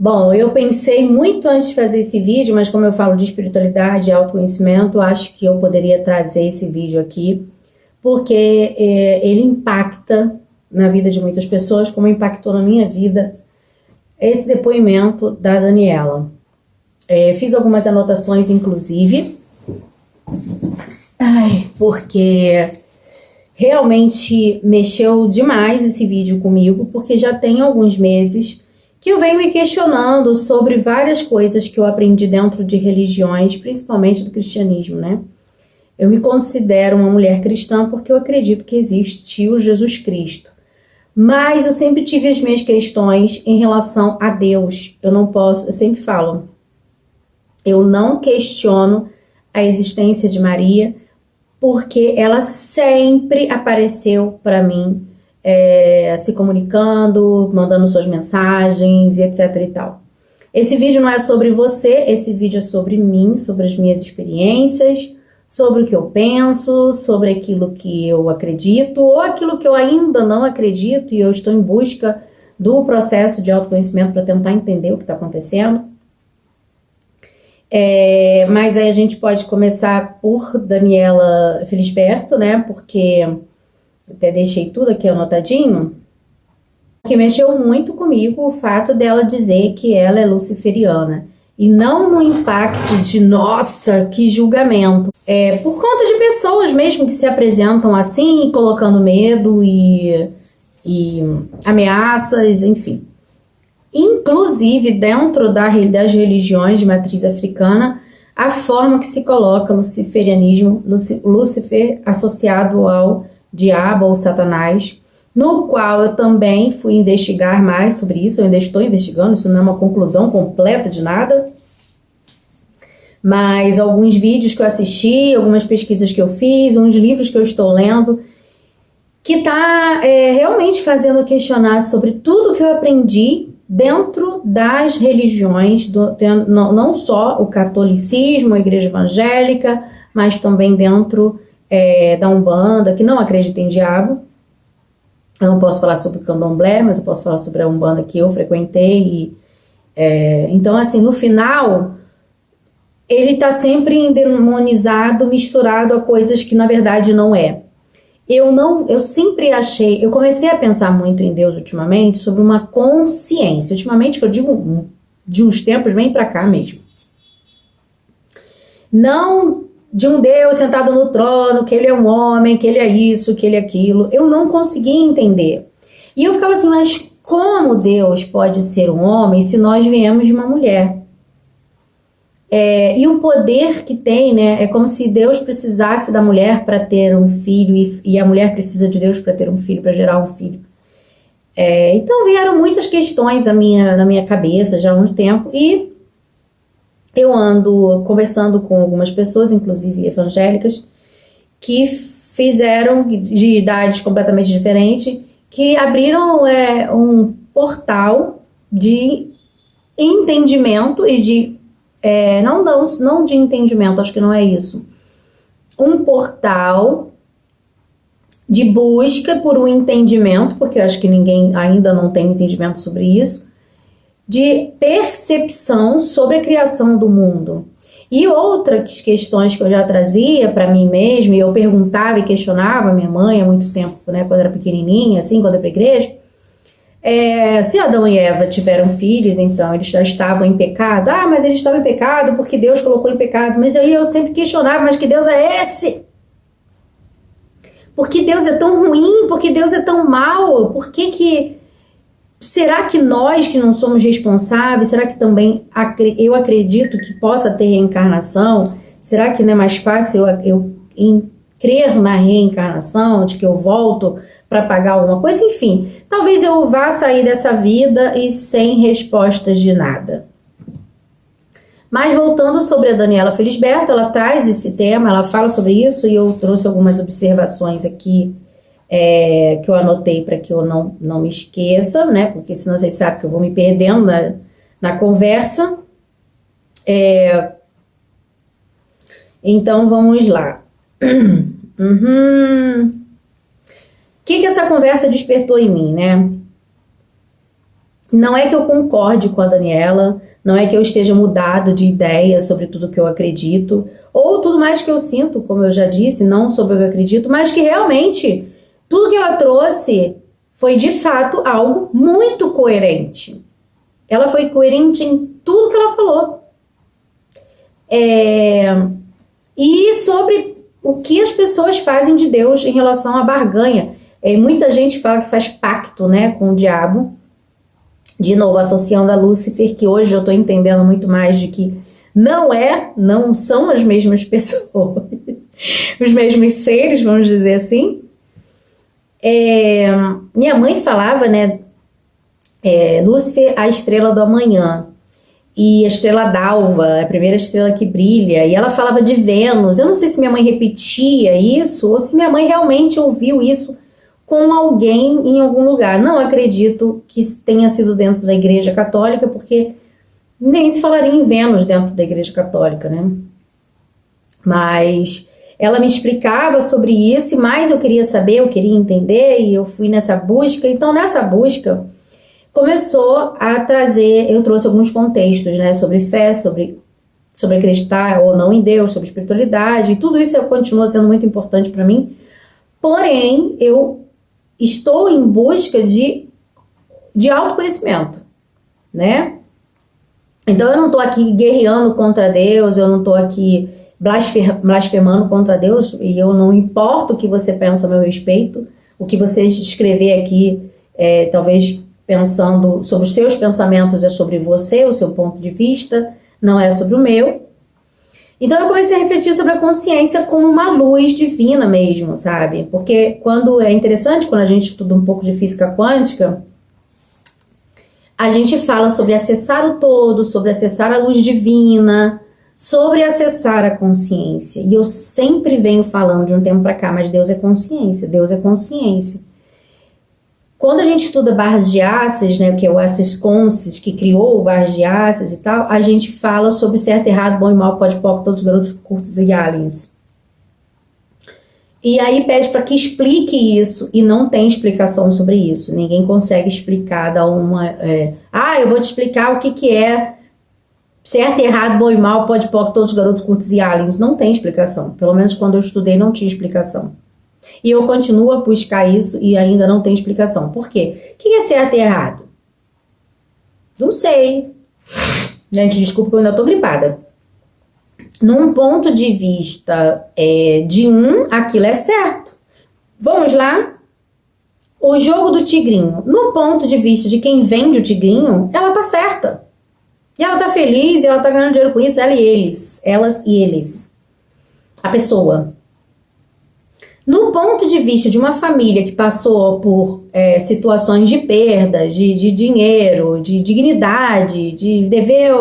Bom, eu pensei muito antes de fazer esse vídeo, mas como eu falo de espiritualidade e autoconhecimento, acho que eu poderia trazer esse vídeo aqui, porque ele impacta na vida de muitas pessoas, como impactou na minha vida esse depoimento da Daniela. Fiz algumas anotações, inclusive, porque realmente mexeu demais esse vídeo comigo, porque já tem alguns meses que eu venho me questionando sobre várias coisas que eu aprendi dentro de religiões, principalmente do cristianismo, né? Eu me considero uma mulher cristã porque eu acredito que existiu Jesus Cristo. Mas eu sempre tive as minhas questões em relação a Deus. Eu sempre falo, eu não questiono a existência de Maria, porque ela sempre apareceu para mim, se comunicando, mandando suas mensagens e etc e tal. Esse vídeo não é sobre você, esse vídeo é sobre mim, sobre as minhas experiências, sobre o que eu penso, sobre aquilo que eu acredito ou aquilo que eu ainda não acredito e eu estou em busca do processo de autoconhecimento para tentar entender o que está acontecendo. Mas aí a gente pode começar por Daniela Felisberto, né? Porque até deixei tudo aqui anotadinho. O que mexeu muito comigo o fato dela dizer que ela é luciferiana. E não no impacto de, nossa, que julgamento. Por conta de pessoas mesmo que se apresentam assim, colocando medo e ameaças, enfim. Inclusive, dentro das religiões de matriz africana, a forma que se coloca luciferianismo, Lúcifer associado ao diabo ou Satanás, no qual eu também fui investigar mais sobre isso, eu ainda estou investigando, isso não é uma conclusão completa de nada, mas alguns vídeos que eu assisti, algumas pesquisas que eu fiz, uns livros que eu estou lendo, que está realmente fazendo eu questionar sobre tudo que eu aprendi dentro das religiões, não só o catolicismo, a igreja evangélica, mas também dentro da Umbanda, que não acredita em diabo. Eu não posso falar sobre o candomblé, mas eu posso falar sobre a Umbanda que eu frequentei. Então, assim, no final, ele está sempre endemonizado, misturado a coisas que na verdade não é. Eu sempre achei, eu comecei a pensar muito em Deus ultimamente sobre uma consciência. Ultimamente, que eu digo de uns tempos bem pra cá mesmo. Não de um Deus sentado no trono, que ele é um homem, que ele é isso, que ele é aquilo. Eu não conseguia entender. E eu ficava assim, mas como Deus pode ser um homem se nós viemos de uma mulher? E o poder que tem, né? É como se Deus precisasse da mulher para ter um filho e a mulher precisa de Deus para ter um filho, para gerar um filho. Então vieram muitas questões na minha cabeça já há um tempo e eu ando conversando com algumas pessoas, inclusive evangélicas, que fizeram de idades completamente diferentes, que abriram um portal de entendimento e de não de entendimento, acho que não é isso. Um portal de busca por um entendimento, porque eu acho que ninguém ainda não tem entendimento sobre isso, de percepção sobre a criação do mundo. E outras questões que eu já trazia para mim mesma, e eu perguntava e questionava a minha mãe há muito tempo, né, quando era pequenininha, assim, quando ia para a igreja, se Adão e Eva tiveram filhos, então eles já estavam em pecado. Mas eles estavam em pecado porque Deus colocou em pecado. Mas aí eu sempre questionava, mas que Deus é esse? Por que Deus é tão ruim? Por que Deus é tão mau? Por que será que nós que não somos responsáveis, será que também eu acredito que possa ter reencarnação? Será que não é mais fácil eu crer na reencarnação, de que eu volto para pagar alguma coisa? Enfim, talvez eu vá sair dessa vida e sem respostas de nada. Mas voltando sobre a Daniela Felisberto, ela traz esse tema, ela fala sobre isso e eu trouxe algumas observações aqui que eu anotei para que eu não me esqueça, né? Porque senão vocês sabem que eu vou me perdendo na conversa. Então vamos lá. O que essa conversa despertou em mim, né? Não é que eu concorde com a Daniela, não é que eu esteja mudado de ideia sobre tudo que eu acredito, ou tudo mais que eu sinto, como eu já disse, não sobre o que eu acredito, mas que realmente tudo que ela trouxe foi de fato algo muito coerente. Ela foi coerente em tudo que ela falou. E sobre o que as pessoas fazem de Deus em relação à barganha. Muita gente fala que faz pacto, né, com o diabo. De novo, associando a Lúcifer, que hoje eu estou entendendo muito mais de que não são as mesmas pessoas, os mesmos seres, vamos dizer assim. Minha mãe falava, né, Lúcifer, a estrela do amanhã, e a estrela d'alva, a primeira estrela que brilha, e ela falava de Vênus. Eu não sei se minha mãe repetia isso, ou se minha mãe realmente ouviu isso com alguém em algum lugar. Não acredito que tenha sido dentro da Igreja Católica, porque nem se falaria em Vênus dentro da Igreja Católica, né? Mas ela me explicava sobre isso, e mais eu queria saber, eu queria entender, e eu fui nessa busca. Então, nessa busca, começou a trazer, eu trouxe alguns contextos, né, sobre fé, sobre acreditar ou não em Deus, sobre espiritualidade, e tudo isso continua sendo muito importante para mim. Porém, eu estou em busca de autoconhecimento, né? Então eu não estou aqui guerreando contra Deus, eu não estou aqui blasfemando contra Deus, e eu não importo o que você pensa a meu respeito, o que você escrever aqui, talvez pensando sobre os seus pensamentos, é sobre você, o seu ponto de vista, não é sobre o meu. Então eu comecei a refletir sobre a consciência como uma luz divina mesmo, sabe? Porque é interessante, quando a gente estuda um pouco de física quântica, a gente fala sobre acessar o todo, sobre acessar a luz divina, sobre acessar a consciência. E eu sempre venho falando de um tempo para cá, mas Deus é consciência, Deus é consciência. Quando a gente estuda Barras de Access, né, que é o Access Conscious, que criou o Barras de Access e tal, a gente fala sobre certo, errado, bom e mal, pode, pouco, todos os garotos curtos e aliens. E aí pede para que explique isso, e não tem explicação sobre isso. Ninguém consegue explicar, dar uma... eu vou te explicar o que é certo, errado, bom e mal, pode, pouco, todos os garotos curtos e aliens. Não tem explicação. Pelo menos quando eu estudei não tinha explicação. E eu continuo a buscar isso e ainda não tem explicação. Por quê? O que é certo e errado? Não sei. Gente, desculpa que eu ainda tô gripada. Num ponto de vista aquilo é certo. Vamos lá? O jogo do tigrinho. No ponto de vista de quem vende o tigrinho, ela tá certa. E ela tá feliz, e ela tá ganhando dinheiro com isso, ela e eles. Elas e eles. A pessoa. No ponto de vista de uma família que passou por situações de perda, de dinheiro, de dignidade, de dever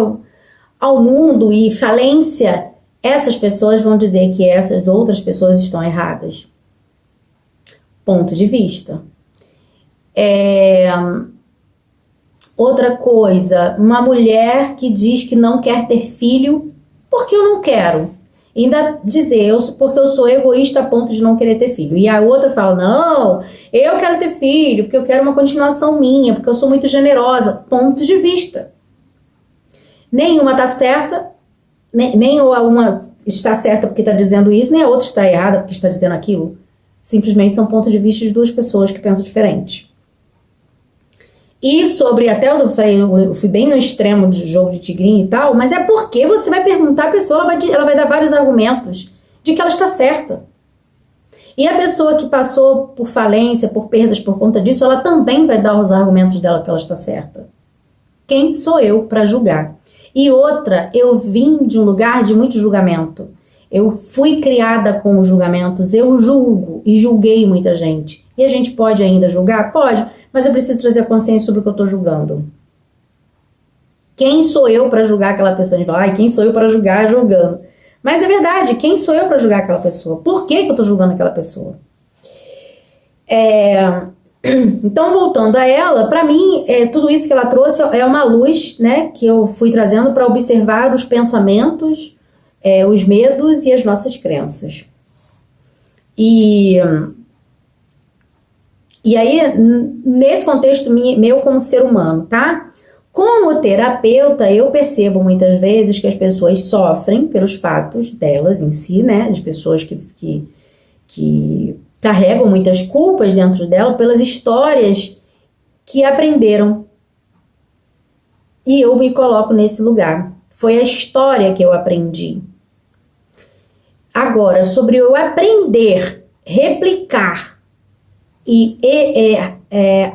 ao mundo e falência, essas pessoas vão dizer que essas outras pessoas estão erradas. Ponto de vista. Outra coisa, uma mulher que diz que não quer ter filho porque eu não quero. Ainda dizer, porque eu sou egoísta a ponto de não querer ter filho. E a outra fala, não, eu quero ter filho, porque eu quero uma continuação minha, porque eu sou muito generosa. Ponto de vista. Nenhuma está certa, nem uma está certa porque está dizendo isso, nem a outra está errada porque está dizendo aquilo. Simplesmente são pontos de vista de duas pessoas que pensam diferente. E sobre, até eu fui bem no extremo de jogo de tigrinho e tal, mas é porque você vai perguntar a pessoa, ela vai dar vários argumentos de que ela está certa. E a pessoa que passou por falência, por perdas por conta disso, ela também vai dar os argumentos dela que ela está certa. Quem sou eu para julgar? E outra, eu vim de um lugar de muito julgamento. Eu fui criada com julgamentos, eu julgo e julguei muita gente. E a gente pode ainda julgar? Pode. Mas eu preciso trazer a consciência sobre o que eu estou julgando. Quem sou eu para julgar aquela pessoa? A gente fala, quem sou eu para julgar julgando? Mas é verdade, quem sou eu para julgar aquela pessoa? Por que eu estou julgando aquela pessoa? Então, voltando a ela, para mim, tudo isso que ela trouxe é uma luz, né, que eu fui trazendo para observar os pensamentos, os medos e as nossas crenças. E E aí, nesse contexto meu como ser humano, tá? Como terapeuta, eu percebo muitas vezes que as pessoas sofrem pelos fatos delas em si, né? De pessoas que carregam muitas culpas dentro dela pelas histórias que aprenderam. E eu me coloco nesse lugar. Foi a história que eu aprendi. Agora, sobre eu aprender, replicar e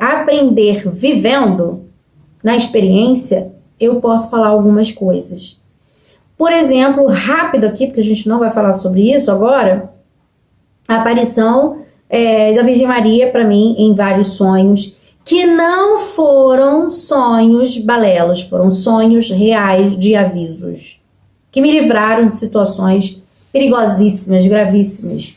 aprender vivendo na experiência, eu posso falar algumas coisas. Por exemplo, rápido aqui, porque a gente não vai falar sobre isso agora, a aparição da Virgem Maria para mim em vários sonhos, que não foram sonhos balelos, foram sonhos reais de avisos, que me livraram de situações perigosíssimas, gravíssimas.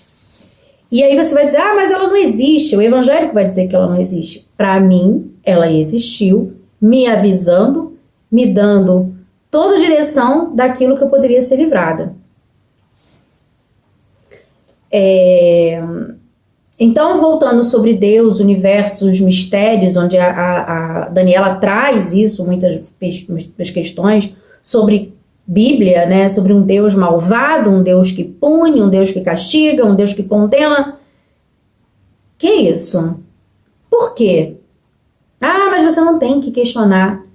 E aí você vai dizer, mas ela não existe, o evangélico vai dizer que ela não existe. Para mim, ela existiu, me avisando, me dando toda a direção daquilo que eu poderia ser livrada. Então, voltando sobre Deus, universo, os mistérios, onde a Daniela traz isso, muitas questões sobre Bíblia, né, sobre um Deus malvado, um Deus que pune, um Deus que castiga, um Deus que condena. Que isso? Por quê? Mas você não tem que questionar.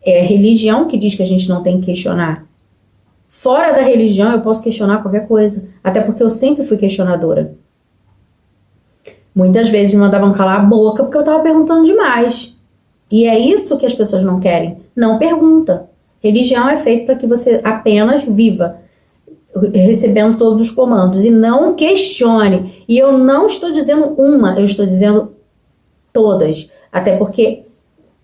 É a religião que diz que a gente não tem que questionar. Fora da religião eu posso questionar qualquer coisa, até porque eu sempre fui questionadora. Muitas vezes me mandavam calar a boca porque eu estava perguntando demais. E é isso que as pessoas não querem. Não pergunta. Religião é feita para que você apenas viva, recebendo todos os comandos, e não questione. E eu não estou dizendo uma, eu estou dizendo todas. Até porque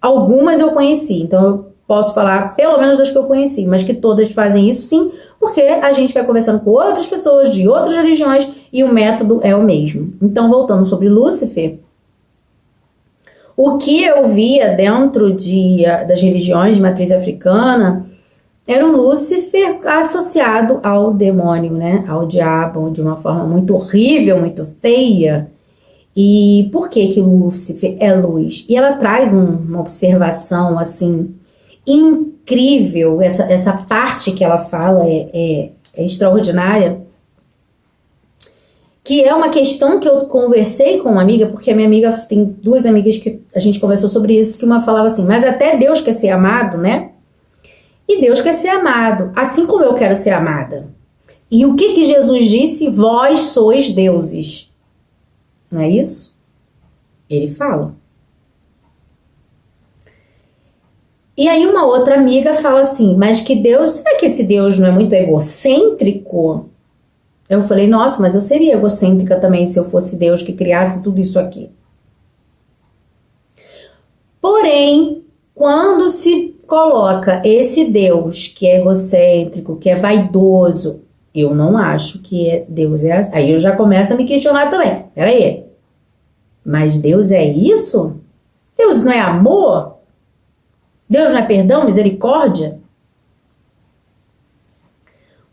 algumas eu conheci, então eu posso falar pelo menos das que eu conheci, mas que todas fazem isso sim, porque a gente vai conversando com outras pessoas de outras religiões e o método é o mesmo. Então, voltando sobre Lúcifer, o que eu via dentro das religiões de matriz africana era um Lúcifer associado ao demônio, né? Ao diabo, de uma forma muito horrível, muito feia. E por que Lúcifer é luz? E ela traz uma observação assim incrível, essa parte que ela fala é extraordinária, que é uma questão que eu conversei com uma amiga, porque a minha amiga, tem duas amigas que a gente conversou sobre isso, que uma falava assim, mas até Deus quer ser amado, né? E Deus quer ser amado, assim como eu quero ser amada. E o que Jesus disse? Vós sois deuses. Não é isso? Ele fala. E aí uma outra amiga fala assim, mas que Deus, será que esse Deus não é muito egocêntrico? Eu falei, nossa, mas eu seria egocêntrica também se eu fosse Deus que criasse tudo isso aqui. Porém, quando se coloca esse Deus que é egocêntrico, que é vaidoso, eu não acho que Deus é assim. Aí eu já começo a me questionar também. Peraí, mas Deus é isso? Deus não é amor? Deus não é perdão, misericórdia?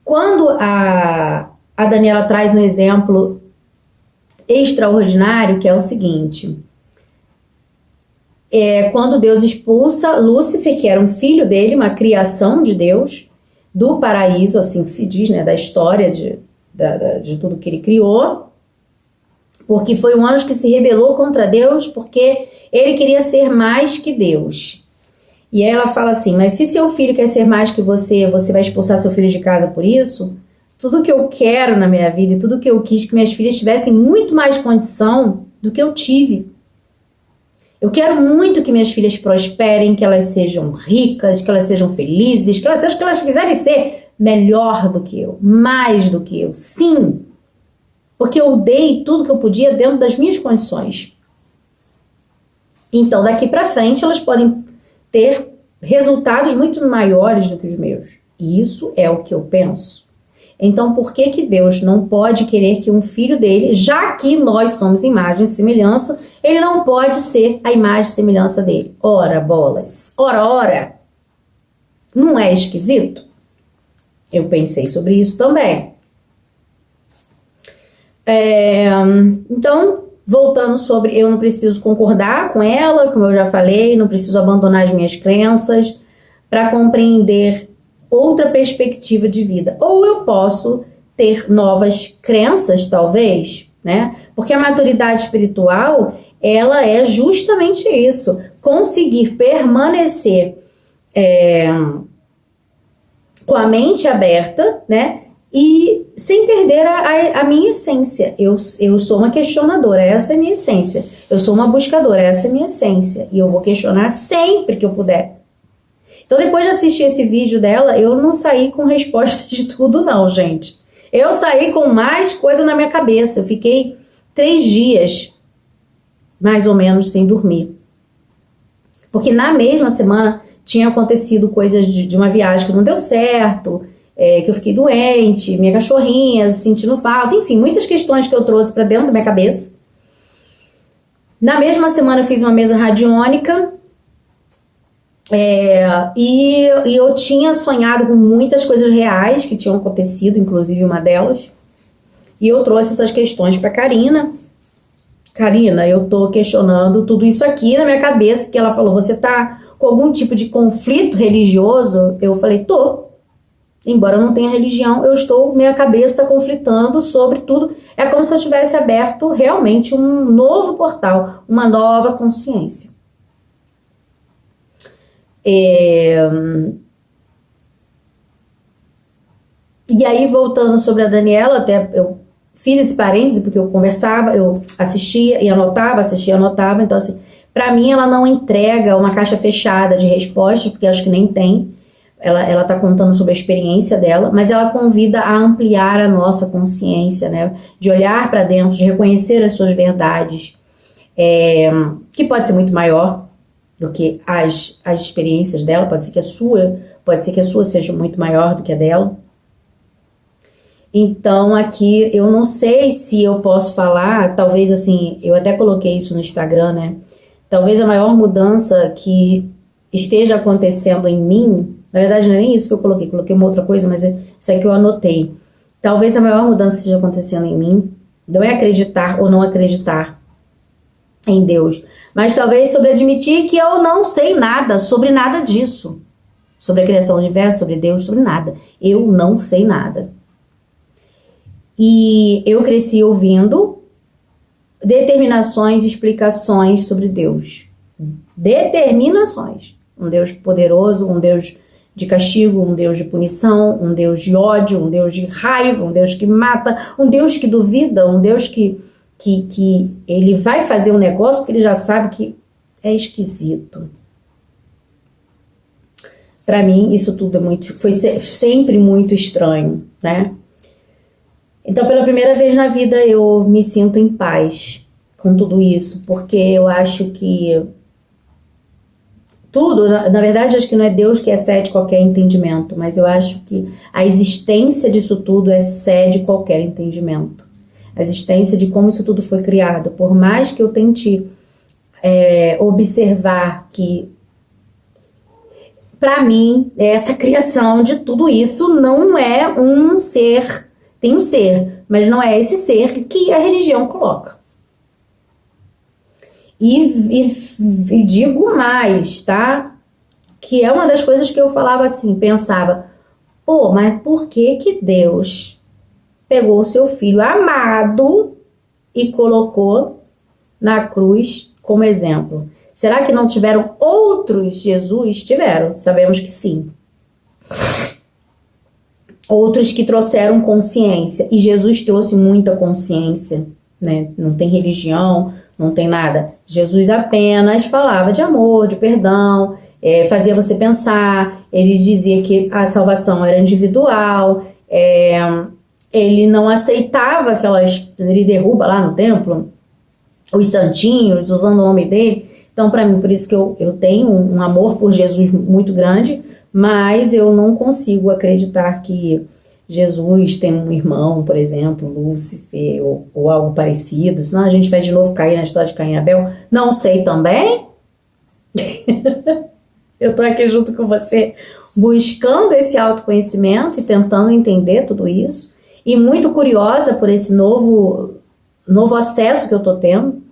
Quando a Daniela traz um exemplo extraordinário, que é o seguinte, quando Deus expulsa Lúcifer, que era um filho dele, uma criação de Deus, do paraíso, assim que se diz, né, da história de tudo que ele criou, porque foi um anjo que se rebelou contra Deus, porque ele queria ser mais que Deus. E aí ela fala assim, mas se seu filho quer ser mais que você vai expulsar seu filho de casa por isso? Tudo que eu quero na minha vida e tudo que eu quis que minhas filhas tivessem muito mais condição do que eu tive. Eu quero muito que minhas filhas prosperem, que elas sejam ricas, que elas sejam felizes, que elas sejam o que elas quiserem ser, melhor do que eu, mais do que eu. Sim, porque eu dei tudo que eu podia dentro das minhas condições. Então, daqui para frente, elas podem ter resultados muito maiores do que os meus. E isso é o que eu penso. Então, por que Deus não pode querer que um filho dele, já que nós somos imagem e semelhança, ele não pode ser a imagem e semelhança dele? Ora, bolas. Ora. Não é esquisito? Eu pensei sobre isso também. Então, voltando sobre eu não preciso concordar com ela, como eu já falei, não preciso abandonar as minhas crenças para compreender outra perspectiva de vida. Ou eu posso ter novas crenças, talvez, né? Porque a maturidade espiritual, ela é justamente isso, conseguir permanecer com a mente aberta, né? E sem perder a minha essência. Eu sou uma questionadora, essa é a minha essência. Eu sou uma buscadora, essa é a minha essência. E eu vou questionar sempre que eu puder. Então, depois de assistir esse vídeo dela, eu não saí com resposta de tudo não, gente. Eu saí com mais coisa na minha cabeça. Eu fiquei 3 dias, mais ou menos, sem dormir. Porque na mesma semana tinha acontecido coisas de uma viagem que não deu certo, que eu fiquei doente, minha cachorrinha sentindo falta, enfim, muitas questões que eu trouxe para dentro da minha cabeça. Na mesma semana eu fiz uma mesa radiônica, e eu tinha sonhado com muitas coisas reais que tinham acontecido, inclusive uma delas, e eu trouxe essas questões para Karina. Karina, eu tô questionando tudo isso aqui na minha cabeça, porque ela falou, você tá com algum tipo de conflito religioso? Eu falei, tô. Embora eu não tenha religião, minha cabeça está conflitando sobre tudo. É como se eu tivesse aberto realmente um novo portal, uma nova consciência. E aí, voltando sobre a Daniela, até eu fiz esse parêntese, porque eu conversava, eu assistia e anotava, então assim, pra mim ela não entrega uma caixa fechada de respostas, porque acho que nem tem. Ela tá contando sobre a experiência dela, mas ela convida a ampliar a nossa consciência, né? De olhar para dentro, de reconhecer as suas verdades, que pode ser muito maior do que as experiências dela, pode ser que a sua seja muito maior do que a dela. Então aqui eu não sei se eu posso falar, talvez assim, eu até coloquei isso no Instagram, né? Talvez a maior mudança que esteja acontecendo em mim, na verdade não é nem isso que eu coloquei uma outra coisa, mas isso é que eu anotei. Talvez a maior mudança que esteja acontecendo em mim não é acreditar ou não acreditar em Deus, mas talvez sobre admitir que eu não sei nada sobre nada disso. Sobre a criação do universo, sobre Deus, sobre nada. Eu não sei nada. E eu cresci ouvindo determinações, explicações sobre Deus. Determinações. Um Deus poderoso, um Deus de castigo, um Deus de punição, um Deus de ódio, um Deus de raiva, um Deus que mata, um Deus que duvida, um Deus que ele vai fazer um negócio porque ele já sabe que é esquisito. Para mim, isso tudo foi sempre muito estranho, né? Então, pela primeira vez na vida, eu me sinto em paz com tudo isso, porque eu acho que tudo, na verdade, acho que não é Deus que excede qualquer entendimento, mas eu acho que a existência disso tudo excede qualquer entendimento. A existência de como isso tudo foi criado. Por mais que eu tente observar que, para mim, essa criação de tudo isso não é um ser, tem um ser, mas não é esse ser que a religião coloca. E digo mais, tá? Que é uma das coisas que eu falava assim, pensava, mas por que Deus pegou o seu filho amado e colocou na cruz como exemplo? Será que não tiveram outros Jesus? Tiveram, sabemos que sim. Outros que trouxeram consciência, e Jesus trouxe muita consciência, né? Não tem religião, não tem nada. Jesus apenas falava de amor, de perdão, fazia você pensar. Ele dizia que a salvação era individual, ele não aceitava ele derruba lá no templo os santinhos, usando o nome dele. Então, para mim, por isso que eu tenho um amor por Jesus muito grande, mas eu não consigo acreditar que Jesus tem um irmão, por exemplo, Lúcifer, ou algo parecido. Senão a gente vai de novo cair na história de Caim e Abel. Não sei também. Eu tô aqui junto com você, buscando esse autoconhecimento e tentando entender tudo isso. E muito curiosa por esse novo acesso que eu tô tendo.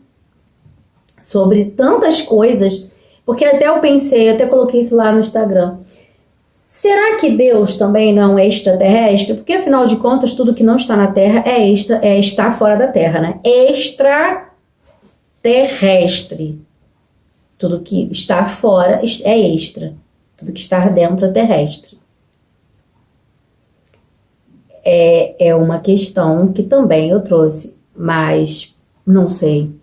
sobre tantas coisas, porque até eu pensei, eu até coloquei isso lá no Instagram. Será que Deus também não é extraterrestre? Porque afinal de contas, tudo que não está na Terra está fora da Terra, né? Extraterrestre. Tudo que está fora é extra. Tudo que está dentro é terrestre. É uma questão que também eu trouxe, mas não sei.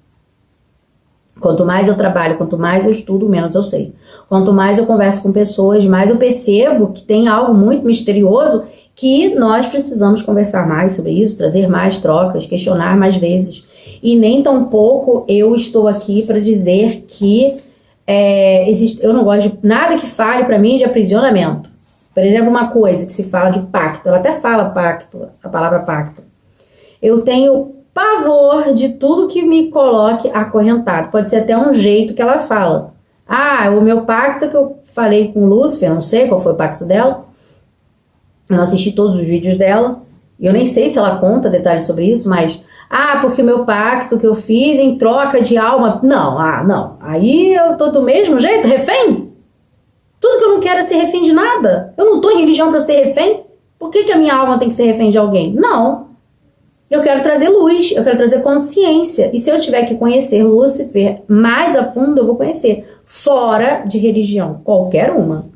Quanto mais eu trabalho, quanto mais eu estudo, menos eu sei. Quanto mais eu converso com pessoas, mais eu percebo que tem algo muito misterioso que nós precisamos conversar mais sobre isso, trazer mais trocas, questionar mais vezes. E nem tampouco eu estou aqui para dizer que eu não gosto de nada que fale para mim de aprisionamento. Por exemplo, uma coisa que se fala de pacto, ela até fala pacto, a palavra pacto. Eu tenho pavor de tudo que me coloque acorrentado. Pode ser até um jeito que ela fala. O meu pacto que eu falei com Lúcifer, eu não sei qual foi o pacto dela. Eu não assisti todos os vídeos dela. Eu nem sei se ela conta detalhes sobre isso, mas... porque o meu pacto que eu fiz em troca de alma... Não. Aí eu tô do mesmo jeito, refém? Tudo que eu não quero é ser refém de nada. Eu não tô em religião para ser refém. Por que a minha alma tem que ser refém de alguém? Não. Eu quero trazer luz, eu quero trazer consciência. E se eu tiver que conhecer Lúcifer mais a fundo, eu vou conhecer. Fora de religião, qualquer uma.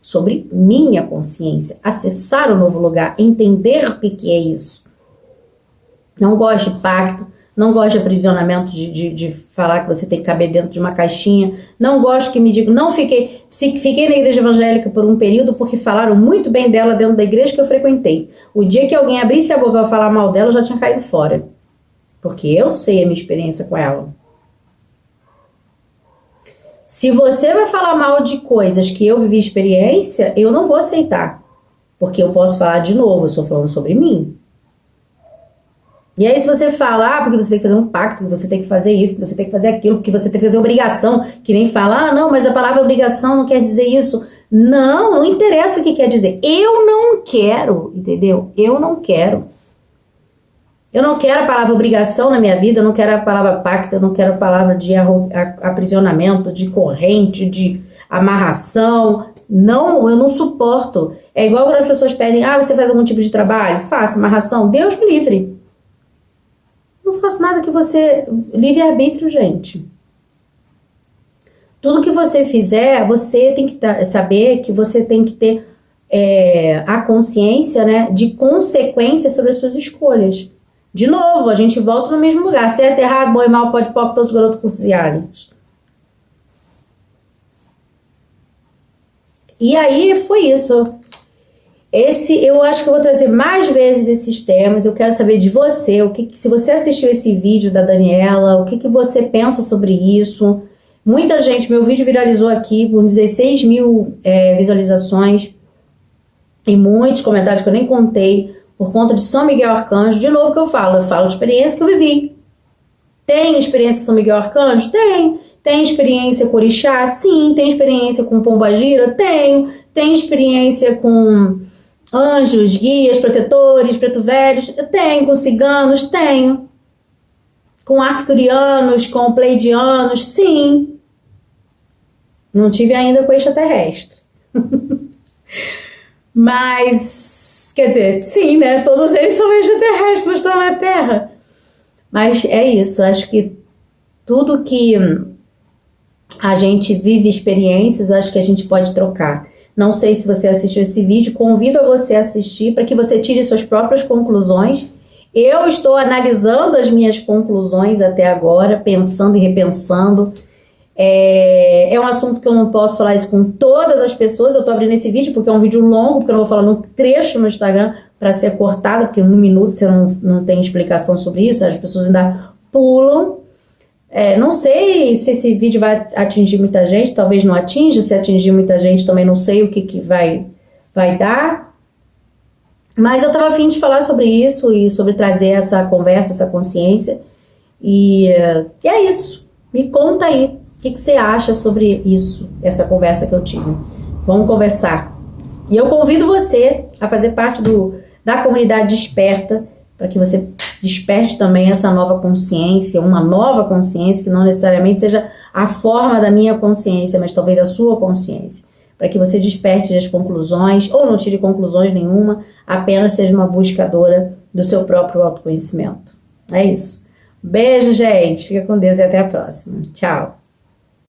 Sobre minha consciência. Acessar o novo lugar, entender o que é isso. Não gosto de pacto, não gosto de aprisionamento, de falar que você tem que caber dentro de uma caixinha. Não gosto que me digam, fiquei na igreja evangélica por um período porque falaram muito bem dela dentro da igreja que eu frequentei. O dia que alguém abrisse a boca para falar mal dela, eu já tinha caído fora. Porque eu sei a minha experiência com ela. Se você vai falar mal de coisas que eu vivi experiência, eu não vou aceitar. Porque eu posso falar de novo, eu estou falando sobre mim. E aí se você falar, porque você tem que fazer um pacto, que você tem que fazer isso, que você tem que fazer aquilo, que você tem que fazer obrigação, que nem fala, não, mas a palavra obrigação não quer dizer isso. Não interessa o que quer dizer. Eu não quero, entendeu? Eu não quero. Eu não quero a palavra obrigação na minha vida, eu não quero a palavra pacto, eu não quero a palavra de aprisionamento, de corrente, de amarração. Não, eu não suporto. É igual quando as pessoas pedem, você faz algum tipo de trabalho? Faça amarração. Deus me livre. Não faço nada que você... Livre-arbítrio, gente. Tudo que você fizer, você tem que saber que você tem que ter a consciência, né, de consequências sobre as suas escolhas. De novo, a gente volta no mesmo lugar. Certo, errado, bom e mal, pode, todos os garotos curtos e aliens. E aí, foi isso. Eu acho que eu vou trazer mais vezes esses temas. Eu quero saber de você, se você assistiu esse vídeo da Daniela, o que você pensa sobre isso. Muita gente, meu vídeo viralizou aqui por 16 mil visualizações e muitos comentários que eu nem contei por conta de São Miguel Arcanjo. De novo que eu falo de experiência que eu vivi. Tem experiência com São Miguel Arcanjo? Tem. Tem experiência com orixá? Sim. Tem experiência com pombagira? Tenho. Tem experiência com anjos, guias, protetores, preto velhos? Tenho. Com ciganos? Tenho. Com arcturianos, com pleidianos? Sim. Não tive ainda com extraterrestre. Mas, quer dizer, sim, né? Todos eles são extraterrestres, não estão na Terra. Mas é isso, acho que tudo que a gente vive experiências, acho que a gente pode trocar. Não sei se você assistiu esse vídeo, convido a você a assistir para que você tire suas próprias conclusões. Eu estou analisando as minhas conclusões até agora, pensando e repensando. É um assunto que eu não posso falar isso com todas as pessoas. Eu estou abrindo esse vídeo porque é um vídeo longo, porque eu não vou falar num trecho no Instagram para ser cortado, porque em 1 minuto você não tem explicação sobre isso, as pessoas ainda pulam. Não sei se esse vídeo vai atingir muita gente, talvez não atinja. Se atingir muita gente, também não sei o que vai dar. Mas eu estava a fim de falar sobre isso e sobre trazer essa conversa, essa consciência. E é isso. Me conta aí. O que você acha sobre isso, essa conversa que eu tive? Vamos conversar. E eu convido você a fazer parte da comunidade Desperta, para que você desperte também essa nova consciência, uma nova consciência que não necessariamente seja a forma da minha consciência, mas talvez a sua consciência, para que você desperte as conclusões, ou não tire conclusões nenhuma, apenas seja uma buscadora do seu próprio autoconhecimento. É isso. Beijo, gente. Fica com Deus e até a próxima. Tchau.